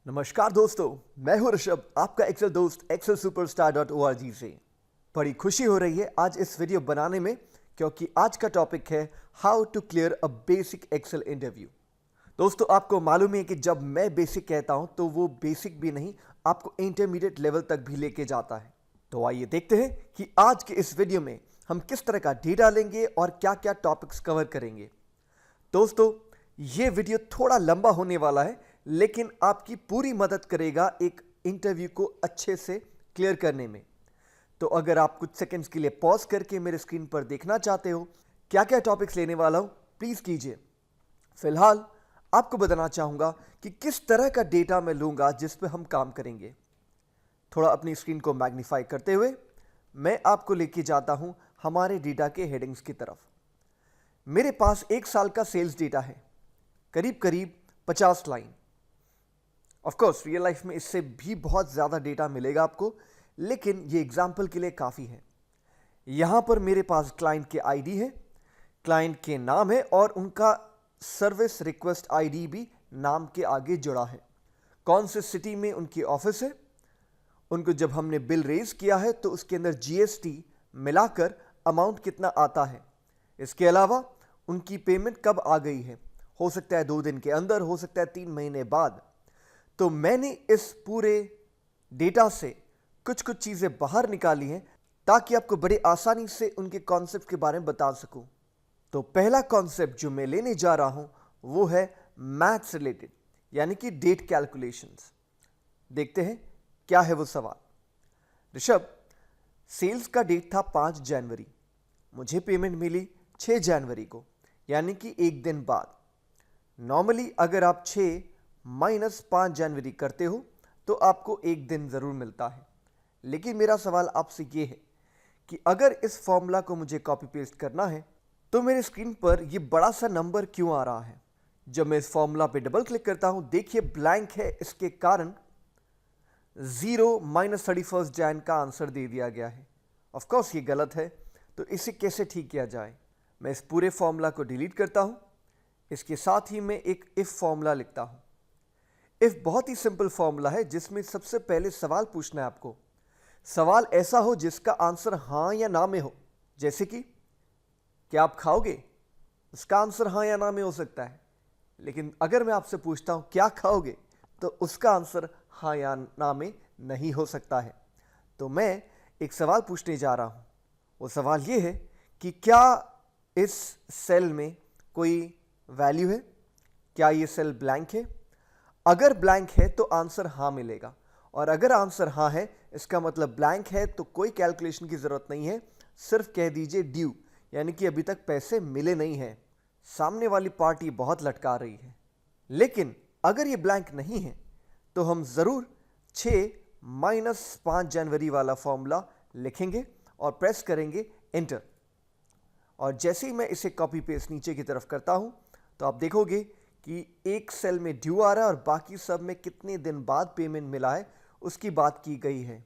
नमस्कार दोस्तों, मैं हूं ऋषभ, आपका एक्सेल दोस्त excelsuperstar.org से। बड़ी खुशी हो रही है आज इस वीडियो बनाने में, क्योंकि आज का टॉपिक है how to clear a basic Excel interview. दोस्तों, आपको मालूम है कि जब मैं बेसिक कहता हूं तो वो बेसिक भी नहीं, आपको इंटरमीडिएट लेवल तक भी लेके जाता है। तो आइए देखते हैं कि आज के इस वीडियो में हम किस तरह का डेटा लेंगे और क्या क्या टॉपिक्स कवर करेंगे। दोस्तों, ये वीडियो थोड़ा लंबा होने वाला है, लेकिन आपकी पूरी मदद करेगा एक इंटरव्यू को अच्छे से क्लियर करने में। तो अगर आप कुछ सेकंड्स के लिए पॉज करके मेरे स्क्रीन पर देखना चाहते हो क्या क्या टॉपिक्स लेने वाला हूं, प्लीज कीजिए। फिलहाल आपको बताना चाहूंगा कि किस तरह का डेटा मैं लूंगा जिस पे हम काम करेंगे। थोड़ा अपनी स्क्रीन को मैग्नीफाई करते हुए मैं आपको लेके जाता हूं हमारे डेटा के हेडिंग्स की तरफ। मेरे पास एक साल का सेल्स डेटा है, करीब करीब 50 line. Of course real life में इससे भी बहुत ज़्यादा डेटा मिलेगा आपको, लेकिन ये एग्जाम्पल के लिए काफ़ी है। यहाँ पर मेरे पास क्लाइंट के आईडी है, क्लाइंट के नाम है और उनका सर्विस रिक्वेस्ट आईडी भी नाम के आगे जुड़ा है। कौन से सिटी में उनकी ऑफिस है, उनको जब हमने बिल रेज किया है तो उसके अंदर जीएसटी मिलाकर अमाउंट कितना आता है। इसके अलावा उनकी पेमेंट कब आ गई है, हो सकता है 2 दिन के अंदर, हो सकता है 3 महीने बाद। तो मैंने इस पूरे डेटा से कुछ कुछ चीज़ें बाहर निकाली हैं ताकि आपको बड़े आसानी से उनके कॉन्सेप्ट के बारे में बता सकूं। तो पहला कॉन्सेप्ट जो मैं लेने जा रहा हूं वो है मैथ्स रिलेटेड, यानी कि डेट कैलकुलेशंस। देखते हैं क्या है वो सवाल। ऋषभ, सेल्स का डेट था 5 जनवरी, मुझे पेमेंट मिली 6 जनवरी को, यानी कि एक दिन बाद। नॉर्मली अगर आप 6 माइनस 5 जनवरी करते हो तो आपको एक दिन ज़रूर मिलता है। लेकिन मेरा सवाल आपसे ये है कि अगर इस फॉर्मूला को मुझे कॉपी पेस्ट करना है तो मेरे स्क्रीन पर ये बड़ा सा नंबर क्यों आ रहा है। जब मैं इस फॉर्मूला पे डबल क्लिक करता हूं, देखिए ब्लैंक है, इसके कारण 0 माइनस 31 जैन का आंसर दे दिया गया है। ऑफकोर्स ये गलत है, तो इसे कैसे ठीक किया जाए। मैं इस पूरे फॉर्मूला को डिलीट करता हूं, इसके साथ ही मैं एक इफ फॉर्मूला लिखता हूं। इफ बहुत ही सिंपल फॉर्मूला है जिसमें सबसे पहले सवाल पूछना है आपको। सवाल ऐसा हो जिसका आंसर हां या ना में हो, जैसे कि क्या आप खाओगे, उसका आंसर हां या ना में हो सकता है। लेकिन अगर मैं आपसे पूछता हूं क्या खाओगे, तो उसका आंसर हां या ना में नहीं हो सकता है। तो मैं एक सवाल पूछने जा रहा हूं। वो सवाल ये है कि क्या इस सेल में कोई वैल्यू है, क्या ये सेल ब्लैंक है। अगर ब्लैंक है तो आंसर हां मिलेगा, और अगर आंसर हां है इसका मतलब ब्लैंक है, तो कोई कैलकुलेशन की जरूरत नहीं है, सिर्फ कह दीजिए ड्यू, यानी कि अभी तक पैसे मिले नहीं हैं। सामने वाली पार्टी बहुत लटका रही है। लेकिन अगर ये ब्लैंक नहीं है तो हम जरूर 6 माइनस 5 जनवरी वाला फॉर्मूला लिखेंगे और प्रेस करेंगे एंटर। और जैसे ही मैं इसे कॉपी पेस्ट नीचे की तरफ करता हूं तो आप देखोगे कि एक सेल में ड्यू आ रहा है और बाकी सब में कितने दिन बाद पेमेंट मिला है उसकी बात की गई है।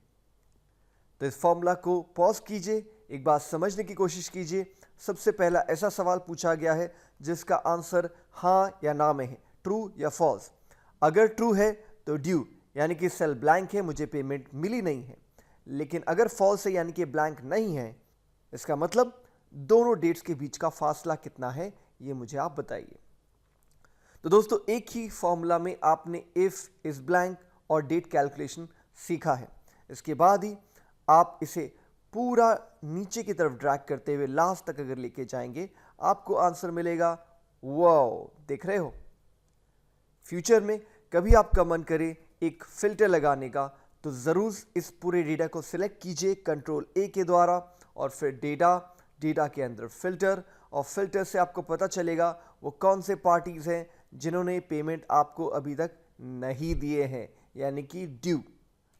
तो इस फॉर्मूला को पॉज कीजिए, एक बात समझने की कोशिश कीजिए। सबसे पहला ऐसा सवाल पूछा गया है जिसका आंसर हां या ना में है, ट्रू या फॉल्स। अगर ट्रू है तो ड्यू, यानी कि सेल ब्लैंक है, मुझे पेमेंट मिली नहीं है। लेकिन अगर फॉल्स है यानी कि ब्लैंक नहीं है, इसका मतलब दोनों डेट्स के बीच का फासला कितना है ये मुझे आप बताइए। तो दोस्तों, एक ही फॉर्मूला में आपने इफ इज ब्लैंक और डेट कैलकुलेशन सीखा है। इसके बाद ही आप इसे पूरा नीचे की तरफ ड्रैग करते हुए लास्ट तक अगर लेके जाएंगे, आपको आंसर मिलेगा। वाओ, देख रहे हो। फ्यूचर में कभी आपका मन करे एक फिल्टर लगाने का, तो जरूर इस पूरे डेटा को सिलेक्ट कीजिए कंट्रोल ए के द्वारा, और फिर डेटा के अंदर फिल्टर, और फिल्टर से आपको पता चलेगा वो कौन से पार्टीज हैं जिन्होंने पेमेंट आपको अभी तक नहीं दिए हैं, यानी कि ड्यू।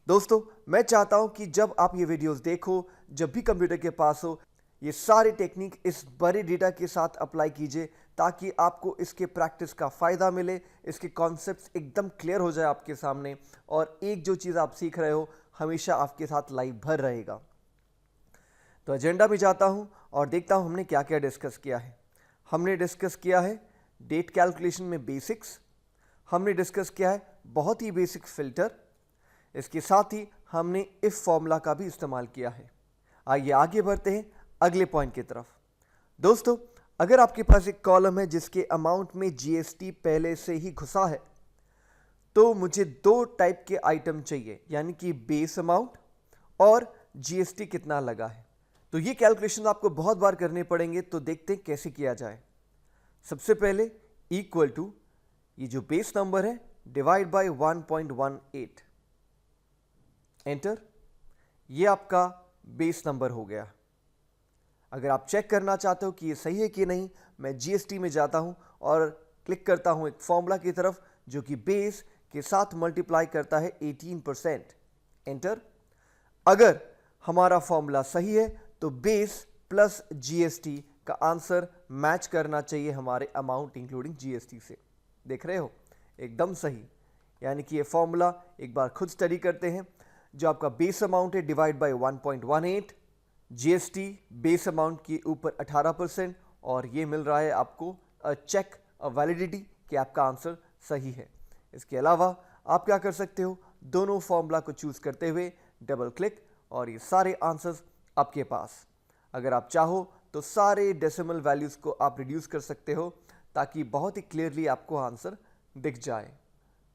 दोस्तों, मैं चाहता हूं कि जब आप ये वीडियोस देखो, जब भी कंप्यूटर के पास हो, ये सारी टेक्निक इस बड़े डेटा के साथ अप्लाई कीजिए ताकि आपको इसके प्रैक्टिस का फ़ायदा मिले, इसके कॉन्सेप्ट्स एकदम क्लियर हो जाए आपके सामने, और एक जो चीज़ आप सीख रहे हो हमेशा आपके साथ लाइव भर रहेगा। तो एजेंडा में जाता हूं और देखता हूं हमने क्या क्या डिस्कस किया है। हमने डिस्कस किया है डेट कैलकुलेशन में बेसिक्स, हमने डिस्कस किया है बहुत ही बेसिक फिल्टर, इसके साथ ही हमने इफ फॉर्मूला का भी इस्तेमाल किया है। आइए आगे बढ़ते हैं अगले पॉइंट की तरफ। दोस्तों, अगर आपके पास एक कॉलम है जिसके अमाउंट में जीएसटी पहले से ही घुसा है, तो मुझे दो टाइप के आइटम चाहिए, यानी कि बेस अमाउंट और जीएसटी कितना लगा है। तो ये कैलकुलेशन आपको बहुत बार करने पड़ेंगे, तो देखते हैं कैसे किया जाए। सबसे पहले इक्वल टू ये जो बेस नंबर है डिवाइड बाय 1.18, एंटर। ये आपका बेस नंबर हो गया। अगर आप चेक करना चाहते हो कि ये सही है कि नहीं, मैं जीएसटी में जाता हूं और क्लिक करता हूं एक फॉर्मूला की तरफ जो कि बेस के साथ मल्टीप्लाई करता है 18%, एंटर। अगर हमारा फॉर्मूला सही है तो बेस प्लस जीएसटी का आंसर मैच करना चाहिए हमारे अमाउंट इंक्लूडिंग जीएसटी से। देख रहे हो, एकदम सही। यानी कि ये फॉर्मूला एक बार खुद स्टडी करते हैं। जो आपका बेस अमाउंट है divide by 1.18, GST base amount के ऊपर 18%, और ये मिल रहा है आपको चेक वैलिडिटी कि आपका आंसर सही है। इसके अलावा आप क्या कर सकते हो, दोनों फॉर्मूला को चूज करते हुए डबल क्लिक और ये सारे आंसर्स आपके पास। अगर आप चाहो तो सारे डेसिमल वैल्यूज को आप रिड्यूस कर सकते हो ताकि बहुत ही क्लियरली आपको आंसर दिख जाए।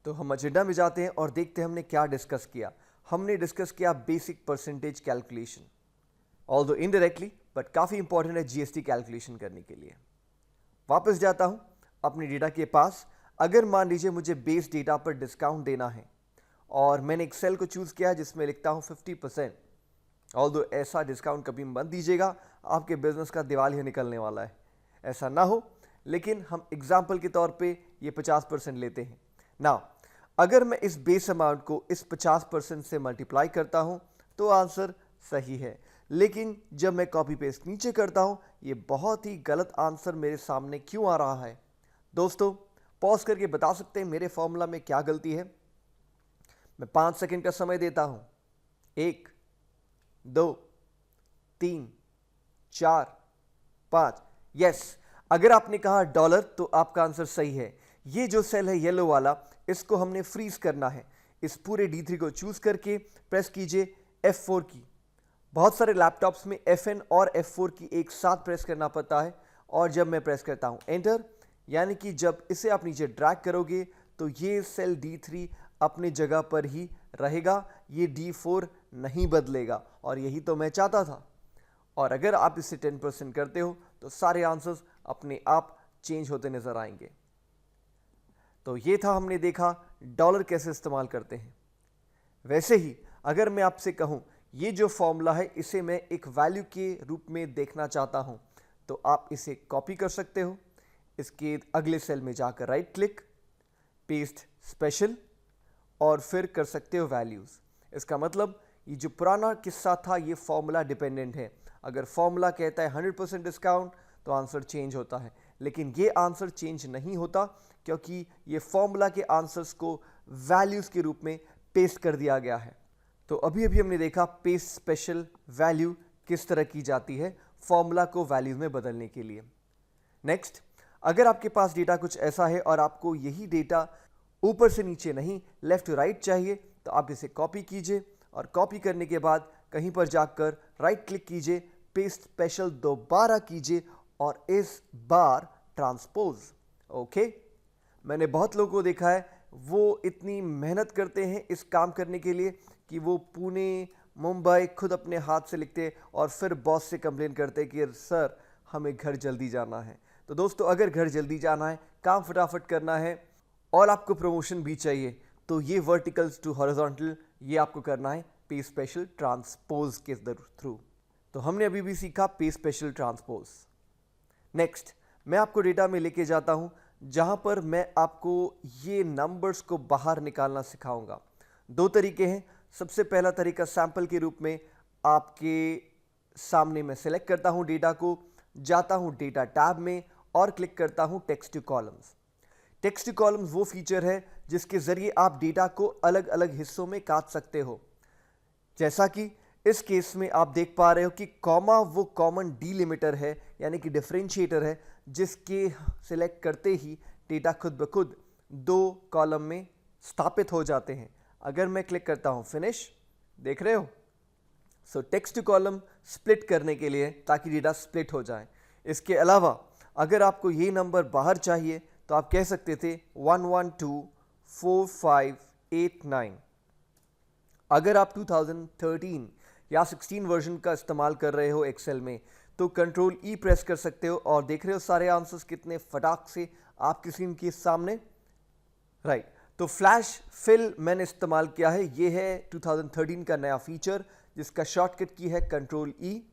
तो हम एजेंडा में जाते हैं और देखते हैं हमने क्या डिस्कस किया। हमने डिस्कस किया basic percentage calculation, although indirectly, but काफ़ी इंपॉर्टेंट है जीएसटी कैलकुलेशन करने के लिए। वापस जाता हूं अपने डेटा के पास। अगर मान लीजिए मुझे बेस डेटा पर डिस्काउंट देना है और मैंने एक सेल को चूज़ किया है जिसमें लिखता हूं 50%, ऑल्दो ऐसा डिस्काउंट कभी मत दीजिएगा, आपके बिजनेस का दिवालिया निकलने वाला है, ऐसा ना हो। लेकिन हम एग्जाम्पल के तौर पे ये 50% लेते हैं ना। अगर मैं इस बेस अमाउंट को इस 50% से मल्टीप्लाई करता हूं तो आंसर सही है, लेकिन जब मैं कॉपी पेस्ट नीचे करता हूं, ये बहुत ही गलत आंसर मेरे सामने क्यों आ रहा है। दोस्तों, पॉज करके बता सकते हैं मेरे फॉर्मूला में क्या गलती है। मैं 5 सेकंड का समय देता हूं। 1, 2, 3, 4, 5। यस, अगर आपने कहा डॉलर तो आपका आंसर सही है। ये जो सेल है येलो वाला, इसको हमने फ्रीज करना है। इस पूरे D3 को चूज करके प्रेस कीजिए F4 की। बहुत सारे लैपटॉप्स में FN और F4 की एक साथ प्रेस करना पड़ता है, और जब मैं प्रेस करता हूं एंटर, यानी कि जब इसे आप नीचे ड्रैग करोगे तो ये सेल D3 अपनी जगह पर ही रहेगा, ये D4 नहीं बदलेगा, और यही तो मैं चाहता था। और अगर आप इसे 10% करते हो तो सारे आंसर्स अपने आप चेंज होते नजर आएंगे। तो ये था, हमने देखा डॉलर कैसे इस्तेमाल करते हैं। वैसे ही अगर मैं आपसे कहूं ये जो फॉर्मूला है इसे मैं एक वैल्यू के रूप में देखना चाहता हूं, तो आप इसे कॉपी कर सकते हो। इसके अगले सेल में जाकर राइट क्लिक, पेस्ट स्पेशल, और फिर कर सकते हो वैल्यूज। इसका मतलब ये जो पुराना किस्सा था ये फॉर्मूला डिपेंडेंट है। अगर फॉर्मूला कहता है 100% डिस्काउंट तो आंसर चेंज होता है, लेकिन ये आंसर चेंज नहीं होता क्योंकि ये फॉर्मूला के आंसर्स को वैल्यूज के रूप में पेस्ट कर दिया गया है। तो अभी हमने देखा पेस्ट स्पेशल वैल्यू किस तरह की जाती है फॉर्मूला को वैल्यूज में बदलने के लिए। नेक्स्ट, अगर आपके पास डेटा कुछ ऐसा है और आपको यही डेटा ऊपर से नीचे नहीं लेफ्ट टू राइट चाहिए, तो आप इसे कॉपी कीजिए, और कॉपी करने के बाद कहीं पर जाकर राइट क्लिक कीजिए, पेस्ट स्पेशल दोबारा कीजिए, और इस बार ट्रांसपोज। ओके, मैंने बहुत लोगों को देखा है वो इतनी मेहनत करते हैं इस काम करने के लिए कि वो पुणे मुंबई खुद अपने हाथ से लिखते और फिर बॉस से कंप्लेन करते कि सर हमें घर जल्दी जाना है। तो दोस्तों, अगर घर जल्दी जाना है, काम फटाफट करना है और आपको प्रमोशन भी चाहिए, तो ये वर्टिकल्स टू हॉरिजॉन्टल ये आपको करना है पेस्ट स्पेशल ट्रांसपोज के थ्रू। तो हमने अभी भी सीखा पेस्ट स्पेशल ट्रांसपोज। नेक्स्ट, मैं आपको डेटा में लेके जाता हूं जहां पर मैं आपको ये नंबर्स को बाहर निकालना सिखाऊंगा। दो तरीके हैं। सबसे पहला तरीका सैंपल के रूप में आपके सामने मैं सिलेक्ट करता हूं डेटा को, जाता हूं डेटा टैब में और क्लिक करता हूं text two columns. Text two columns वो फीचर है जिसके जरिए आप डेटा को अलग अलग हिस्सों में काट सकते हो। जैसा कि इस केस में आप देख पा रहे हो कि कॉमा वो कॉमन डिलिमिटर है, यानी कि डिफरेंशिएटर है, जिसके सिलेक्ट करते ही डेटा खुद ब खुद दो कॉलम में स्थापित हो जाते हैं। अगर मैं क्लिक करता हूं फिनिश, देख रहे हो, so text to column split करने के लिए, ताकि डेटा स्प्लिट हो जाए। इसके अलावा अगर आपको ये नंबर बाहर चाहिए तो आप कह सकते थे 1124589। अगर आप 2013 या 16 वर्जन का इस्तेमाल कर रहे हो एक्सेल में तो कंट्रोल ई प्रेस कर सकते हो, और देख रहे हो सारे आंसर्स कितने फटाक से आपकी स्क्रीन के सामने, राइट। तो फ्लैश फिल मैंने इस्तेमाल किया है, ये है 2013 का नया फीचर जिसका शॉर्टकट की है कंट्रोल ई।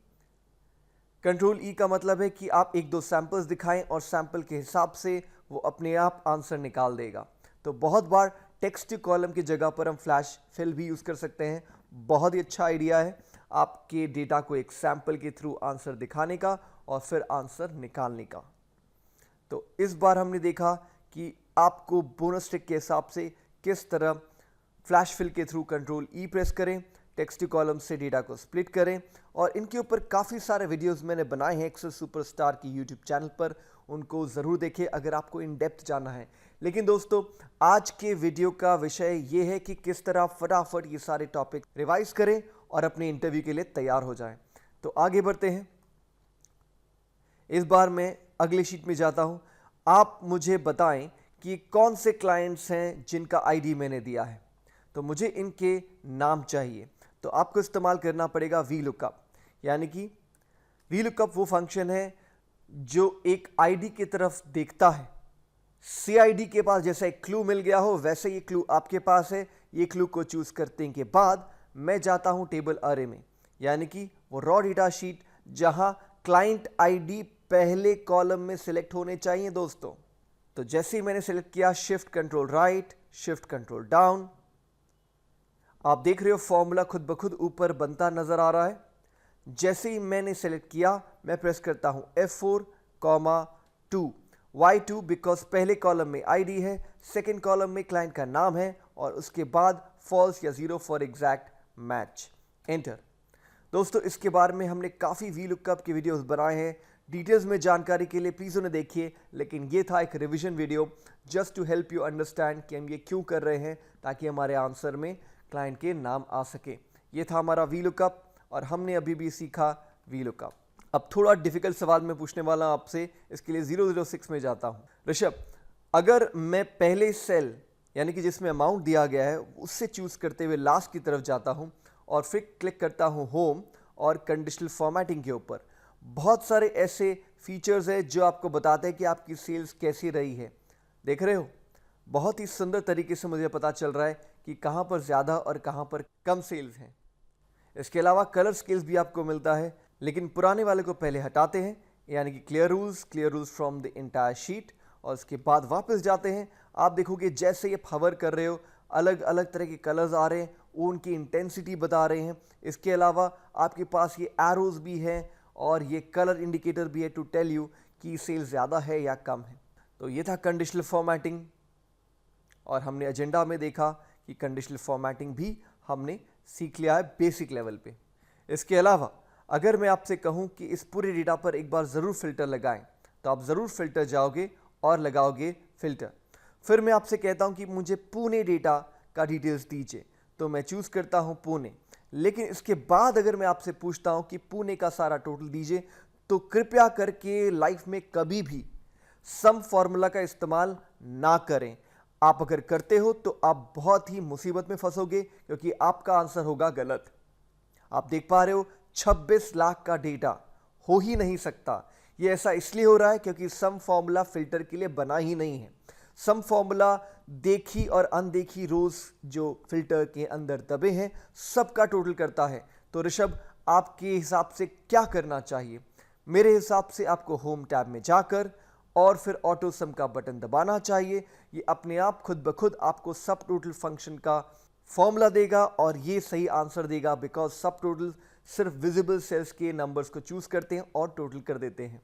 कंट्रोल ई का मतलब है कि आप एक दो सैंपल्स दिखाएं और सैंपल के हिसाब से वो अपने आप आंसर निकाल देगा। तो बहुत बार टेक्स्ट कॉलम की जगह पर हम फ्लैश फिल भी यूज़ कर सकते हैं। बहुत ही अच्छा आइडिया है आपके डेटा को एक सैंपल के थ्रू आंसर दिखाने का और फिर आंसर निकालने का। तो इस बार हमने देखा कि आपको बोनस ट्रिक के हिसाब से किस तरह फ्लैश फिल के थ्रू कंट्रोल ई प्रेस करें, टेक्स्ट कॉलम से डेटा को स्प्लिट करें, और इनके ऊपर काफ़ी सारे वीडियोस मैंने बनाए हैं एक्सेल सुपरस्टार की यूट्यूब चैनल पर, उनको ज़रूर देखें अगर आपको इन डेप्थ जानना है। लेकिन दोस्तों, आज के वीडियो का विषय ये है कि किस तरह फटाफट ये सारे टॉपिक रिवाइज करें और अपने इंटरव्यू के लिए तैयार हो जाएं। तो आगे बढ़ते हैं। इस बार मैं अगली शीट में जाता हूं। आप मुझे बताएं कि कौन से क्लाइंट्स हैं जिनका आईडी मैंने दिया है। तो मुझे इनके नाम चाहिए, तो आपको इस्तेमाल करना पड़ेगा VLOOKUP। यानी कि VLOOKUP वो फंक्शन है जो एक आईडी की तरफ देखता है। CID के पास जैसा एक क्लू मिल गया हो, वैसे ये क्लू आपके पास है। ये क्लू को चूज करने के बाद मैं जाता हूं टेबल अरे में, यानी कि वो रॉ डेटा शीट जहां क्लाइंट आईडी पहले कॉलम में सिलेक्ट होने चाहिए दोस्तों। तो जैसे ही मैंने सिलेक्ट किया, shift control right, shift control down, आप देख रहे हो फॉर्मूला खुद ब खुद ऊपर बनता नजर आ रहा है। जैसे ही मैंने सेलेक्ट किया, मैं प्रेस करता हूं F4,2 Y2 बिकॉज पहले कॉलम में आईडी है, सेकेंड कॉलम में क्लाइंट का नाम है, और उसके बाद फॉल्स या 0 फॉर एग्जैक्ट मैच, एंटर। दोस्तों, इसके बारे में हमने काफ़ी VLOOKUP के वीडियोस बनाए हैं। डिटेल्स में जानकारी के लिए प्लीज़ उन्हें देखिए, लेकिन ये था एक revision video just to help you understand कि हम ये क्यों कर रहे हैं, ताकि हमारे आंसर में क्लाइंट के नाम आ सके। ये था हमारा VLOOKUP, और हमने अभी भी सीखा VLOOKUP। अब थोड़ा डिफिकल्ट सवाल मैं पूछने वाला हूं आपसे, इसके लिए 006 में जाता हूं। ऋषभ, अगर मैं पहले सेल यानी कि जिसमें अमाउंट दिया गया है उससे चूज करते हुए लास्ट की तरफ जाता हूं और फिर क्लिक करता हूं होम और कंडीशनल फॉर्मेटिंग के ऊपर, बहुत सारे ऐसे फीचर्स हैं जो आपको बताते हैं कि आपकी सेल्स कैसी रही है। देख रहे हो, बहुत ही सुंदर तरीके से मुझे पता चल रहा है कि कहां पर ज़्यादा और कहां पर कम सेल्स हैं। इसके अलावा कलर स्केल्स भी आपको मिलता है, लेकिन पुराने वाले को पहले हटाते हैं, यानी कि clear rules from the entire sheet, और उसके बाद वापस जाते हैं। आप देखोगे जैसे ये हवर कर रहे हो, अलग अलग तरह के कलर्स आ रहे हैं, वो उनकी इंटेंसिटी बता रहे हैं। इसके अलावा आपके पास ये एरोज भी हैं और ये कलर इंडिकेटर भी है टू टेल यू कि सेल ज़्यादा है या कम है। तो ये था कंडीशनल फॉर्मेटिंग, और हमने एजेंडा में देखा कि कंडीशनल फॉर्मेटिंग भी हमने सीख लिया है बेसिक लेवल पे। इसके अलावा अगर मैं आपसे कहूं कि इस पूरे डेटा पर एक बार ज़रूर फिल्टर लगाएं, तो आप ज़रूर फिल्टर जाओगे और लगाओगे फिल्टर। फिर मैं आपसे कहता हूं कि मुझे पुणे डेटा का डिटेल्स दीजिए, तो मैं चूज़ करता हूं पुणे। लेकिन इसके बाद अगर मैं आपसे पूछता हूं कि पुणे का सारा टोटल दीजिए, तो कृपया करके लाइफ में कभी भी सम फॉर्मूला का इस्तेमाल ना करें। आप अगर करते हो तो आप बहुत ही मुसीबत में फंसोगे, क्योंकि आपका आंसर होगा गलत। आप देख पा रहे हो 26 लाख का डेटा हो ही नहीं सकता। ये ऐसा इसलिए हो रहा है क्योंकि सम फॉर्मूला फिल्टर के लिए बना ही नहीं है। सम फॉर्मूला देखी और अनदेखी रोज जो फिल्टर के अंदर दबे हैं सबका टोटल करता है। तो ऋषभ, आपके हिसाब से क्या करना चाहिए? मेरे हिसाब से आपको होम टैब में जाकर और फिर ऑटो सम का बटन दबाना चाहिए। ये अपने आप खुद ब खुद आपको सब टोटल फंक्शन का फॉर्मूला देगा और ये सही आंसर देगा, बिकॉज सब टोटल सिर्फ विजिबल सेल्स के नंबर्स को चूज करते हैं और टोटल कर देते हैं।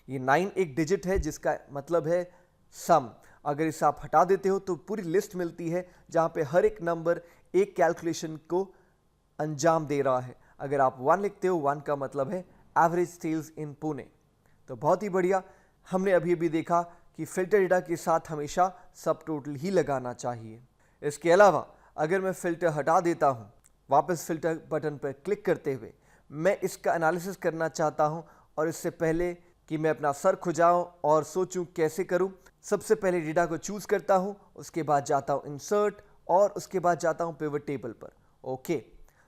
ये 9 एक डिजिट है जिसका मतलब है सम। अगर इसे आप हटा देते हो तो पूरी लिस्ट मिलती है जहां पे हर एक नंबर एक कैलकुलेशन को अंजाम दे रहा है। अगर आप 1 लिखते हो, 1 का मतलब है एवरेज सेल्स इन पुणे। तो बहुत ही बढ़िया, हमने अभी अभी देखा कि फ़िल्टर डेटा के साथ हमेशा सब टोटल ही लगाना चाहिए। इसके अलावा अगर मैं फ़िल्टर हटा देता हूँ, वापस फ़िल्टर बटन पर क्लिक करते हुए मैं इसका एनालिसिस करना चाहता हूँ, और इससे पहले कि मैं अपना सर खुजाऊँ और सोचूं कैसे करूँ, सबसे पहले डेटा को चूज़ करता हूँ, उसके बाद जाता हूँ इंसर्ट और उसके बाद जाता हूँ पिवट टेबल पर। ओके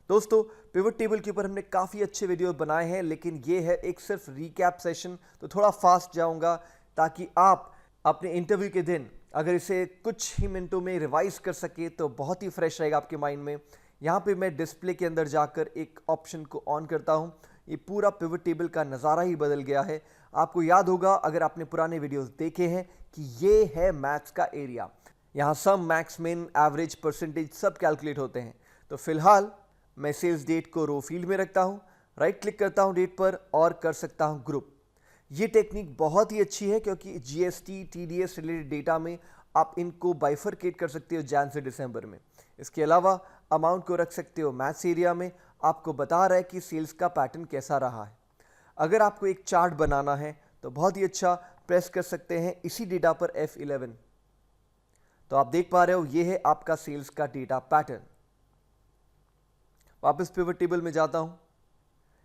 दोस्तों, पिवट टेबल के ऊपर हमने काफ़ी अच्छे वीडियो बनाए हैं, लेकिन ये है एक सिर्फ रीकैप सेशन, तो थोड़ा फास्ट जाऊँगा ताकि आप अपने इंटरव्यू के दिन अगर इसे कुछ ही मिनटों में रिवाइज कर सके तो बहुत ही फ्रेश रहेगा आपके माइंड में। यहाँ पे मैं डिस्प्ले के अंदर जाकर एक ऑप्शन को ऑन करता हूँ, ये पूरा पिवट टेबल का नज़ारा ही बदल गया है। आपको याद होगा अगर आपने पुराने वीडियोस देखे हैं कि ये है मैथ्स का एरिया, यहाँ सम, मैक्स, मिन, एवरेज, परसेंटेज सब कैलकुलेट होते हैं। तो फिलहाल मैं सेल्स डेट को रो फील्ड में रखता हूँ, राइट क्लिक करता हूँ डेट पर और कर सकता हूँ ग्रुप। ये टेक्निक बहुत ही अच्छी है क्योंकि जीएसटी, टीडीएस रिलेटेड डेटा में आप इनको बाइफरकेट कर सकते हो जैन से दिसंबर में। इसके अलावा अमाउंट को रख सकते हो मैथ्स एरिया में, आपको बता रहा है कि सेल्स का पैटर्न कैसा रहा है। अगर आपको एक चार्ट बनाना है तो बहुत ही अच्छा, प्रेस कर सकते हैं इसी डेटा पर F11। तो आप देख पा रहे हो ये है आपका सेल्स का डेटा पैटर्न। वापस पिवट टेबल में जाता हूं।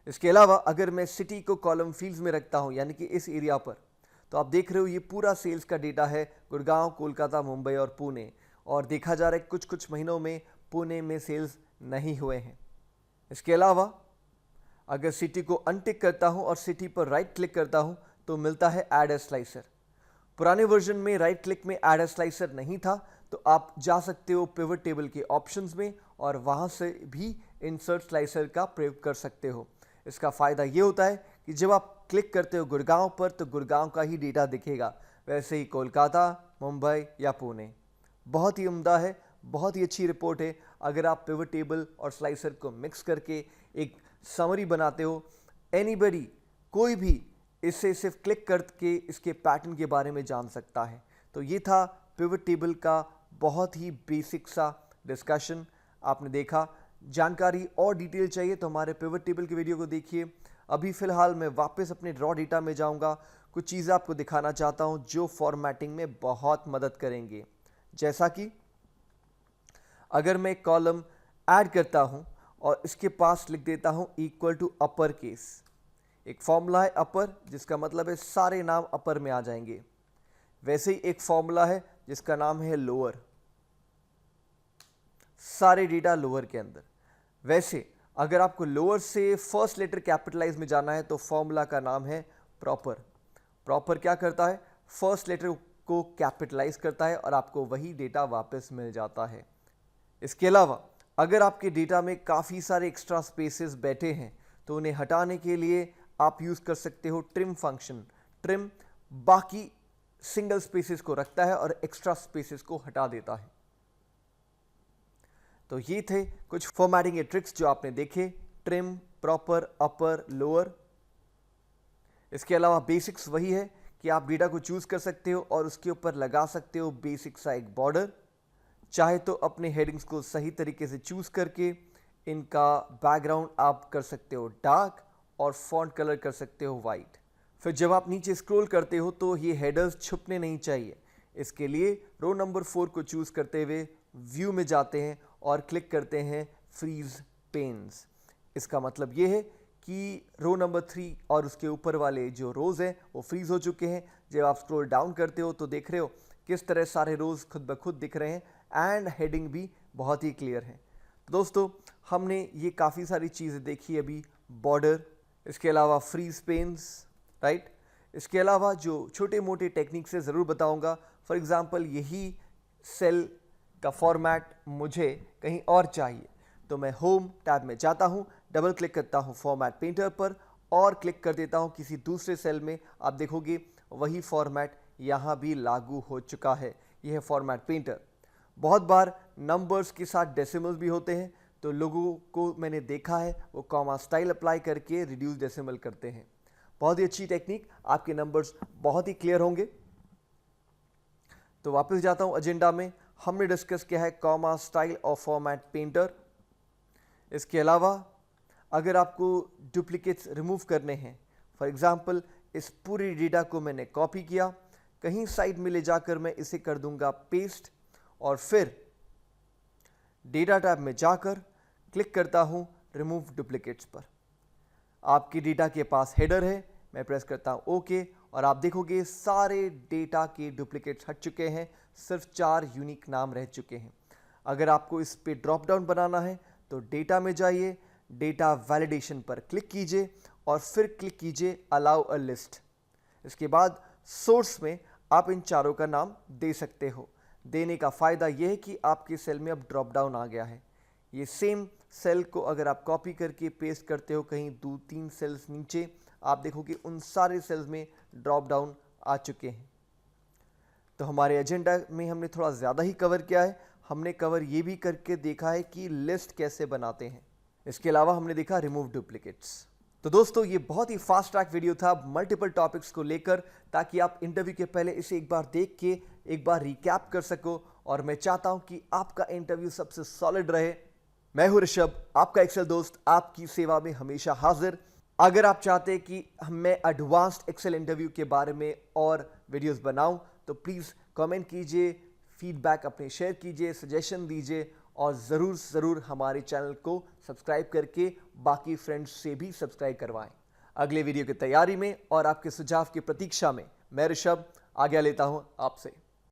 इसके अलावा अगर मैं सिटी को कॉलम फील्ड्स में रखता हूं, यानी कि इस एरिया पर, तो आप देख रहे हो ये पूरा सेल्स का डेटा है गुड़गांव, कोलकाता, मुंबई और पुणे। और देखा जा रहा है कुछ कुछ महीनों में पुणे में सेल्स नहीं हुए हैं। इसके अलावा अगर सिटी को अनटिक करता हूं और सिटी पर राइट क्लिक करता हूं तो मिलता है ऐड ए स्लाइसर। पुराने वर्जन में राइट क्लिक में ऐड ए स्लाइसर नहीं था, तो आप जा सकते हो पिवट टेबल के ऑप्शंस में और वहां से भी इंसर्ट स्लाइसर का प्रयोग कर सकते हो। इसका फ़ायदा ये होता है कि जब आप क्लिक करते हो गुड़गांव पर तो गुड़गांव का ही डेटा दिखेगा, वैसे ही कोलकाता, मुंबई या पुणे। बहुत ही उम्दा है, बहुत ही अच्छी रिपोर्ट है। अगर आप पिवट टेबल और स्लाइसर को मिक्स करके एक समरी बनाते हो, एनीबडी, कोई भी इससे सिर्फ क्लिक करके इसके पैटर्न के बारे में जान सकता है। तो ये था पिवट टेबल का बहुत ही बेसिक सा डिस्कशन। आपने देखा, जानकारी और डिटेल चाहिए तो हमारे पिवट टेबल के वीडियो को देखिए। अभी फ़िलहाल मैं वापस अपने रॉ डेटा में जाऊंगा, कुछ चीज़ें आपको दिखाना चाहता हूं जो फॉर्मेटिंग में बहुत मदद करेंगे। जैसा कि अगर मैं कॉलम ऐड करता हूं और इसके पास लिख देता हूं इक्वल टू अपर केस, एक फॉर्मूला है अपर जिसका मतलब है सारे नाम अपर में आ जाएंगे। वैसे ही एक फॉर्मूला है जिसका नाम है लोअर, सारे डेटा लोअर के अंदर। वैसे अगर आपको लोअर से फर्स्ट लेटर कैपिटलाइज में जाना है तो फॉर्मूला का नाम है प्रॉपर। प्रॉपर क्या करता है, फर्स्ट लेटर को कैपिटलाइज करता है और आपको वही डेटा वापस मिल जाता है। इसके अलावा अगर आपके डेटा में काफ़ी सारे एक्स्ट्रा स्पेसेस बैठे हैं तो उन्हें हटाने के लिए आप यूज़ कर सकते हो ट्रिम फंक्शन। ट्रिम बाकी सिंगल स्पेसेस को रखता है और एक्स्ट्रा स्पेसेस को हटा देता है। तो ये थे कुछ फॉर्मेटिंग के ट्रिक्स जो आपने देखे, ट्रिम, प्रॉपर, अपर, लोअर। इसके अलावा बेसिक्स वही है कि आप डेटा को चूज़ कर सकते हो और उसके ऊपर लगा सकते हो बेसिक सा एक बॉर्डर। चाहे तो अपने हेडिंग्स को सही तरीके से चूज़ करके इनका बैकग्राउंड आप कर सकते हो डार्क और फॉन्ट कलर कर सकते हो वाइट। फिर जब आप नीचे स्क्रॉल करते हो तो ये हेडर्स छुपने नहीं चाहिए। इसके लिए रो नंबर 4 को चूज़ करते हुए व्यू में जाते हैं और क्लिक करते हैं फ्रीज पेन्स। इसका मतलब ये है कि रो नंबर 3 और उसके ऊपर वाले जो रोज़ हैं वो फ्रीज हो चुके हैं। जब आप स्क्रॉल डाउन करते हो तो देख रहे हो किस तरह सारे रोज़ खुद ब खुद दिख रहे हैं एंड हेडिंग भी बहुत ही क्लियर है। तो दोस्तों, हमने ये काफ़ी सारी चीज़ें देखी अभी, बॉर्डर, इसके अलावा फ्रीज पेन्स, राइट। इसके अलावा जो छोटे मोटे टेक्निक से ज़रूर बताऊंगा। फॉर एग्जांपल यही सेल का फॉर्मेट मुझे कहीं और चाहिए तो मैं होम टैब में जाता हूं, डबल क्लिक करता हूं फॉर्मेट पेंटर पर और क्लिक कर देता हूं किसी दूसरे सेल में। आप देखोगे वही फॉर्मेट यहाँ भी लागू हो चुका है। यह है फॉर्मेट पेंटर। बहुत बार नंबर्स के साथ डेसिमल्स भी होते हैं तो लोगों को मैंने देखा है वो कॉमा स्टाइल अप्लाई करके रिड्यूस डेसिमल करते हैं। बहुत ही अच्छी टेक्निक, आपके नंबर्स बहुत ही क्लियर होंगे। तो वापस जाता हूं एजेंडा में। हमने डिस्कस किया है कॉमा स्टाइल और फॉर्मेट पेंटर। इसके अलावा अगर आपको डुप्लीकेट्स रिमूव करने हैं, फॉर एग्जांपल इस पूरी डेटा को मैंने कॉपी किया, कहीं साइड में ले जाकर मैं इसे कर दूंगा पेस्ट और फिर डेटा टैब में जाकर क्लिक करता हूं रिमूव डुप्लीकेट्स पर। आपके डेटा के पास हेडर है, मैं प्रेस करता हूं ओके और आप देखोगे सारे डेटा के डुप्लीकेट्स हट चुके हैं, सिर्फ 4 यूनिक नाम रह चुके हैं। अगर आपको इस पे ड्रॉप डाउन बनाना है तो डेटा में जाइए, डेटा वैलिडेशन पर क्लिक कीजिए और फिर क्लिक कीजिए अलाउ अ लिस्ट। इसके बाद सोर्स में आप इन चारों का नाम दे सकते हो। देने का फ़ायदा यह है कि आपके सेल में अब ड्रॉप डाउन आ गया है। ये सेम सेल को अगर आप कॉपी करके पेस्ट करते हो कहीं 2-3 सेल्स नीचे, आप देखोगे उन सारे सेल्स में ड्रॉप डाउन आ चुके हैं। तो हमारे एजेंडा में हमने थोड़ा ज़्यादा ही कवर किया है। हमने कवर ये भी करके देखा है कि लिस्ट कैसे बनाते हैं। इसके अलावा हमने देखा रिमूव डुप्लीकेट्स। तो दोस्तों ये बहुत ही फास्ट ट्रैक वीडियो था मल्टीपल टॉपिक्स को लेकर, ताकि आप इंटरव्यू के पहले इसे एक बार देख के एक बार रिकैप कर सको और मैं चाहता हूं कि आपका इंटरव्यू सबसे सॉलिड रहे। मैं हूं ऋषभ, आपका एक्सेल दोस्त, आपकी सेवा में हमेशा हाजिर। अगर आप चाहते हैं कि मैं एडवांस्ड एक्सेल इंटरव्यू के बारे में और वीडियोस बनाऊं तो प्लीज़ कमेंट कीजिए, फीडबैक अपने शेयर कीजिए, सजेशन दीजिए और ज़रूर हमारे चैनल को सब्सक्राइब करके बाकी फ्रेंड्स से भी सब्सक्राइब करवाएं। अगले वीडियो की तैयारी में और आपके सुझाव की प्रतीक्षा में मैं ऋषभ आज्ञा लेता हूं आपसे।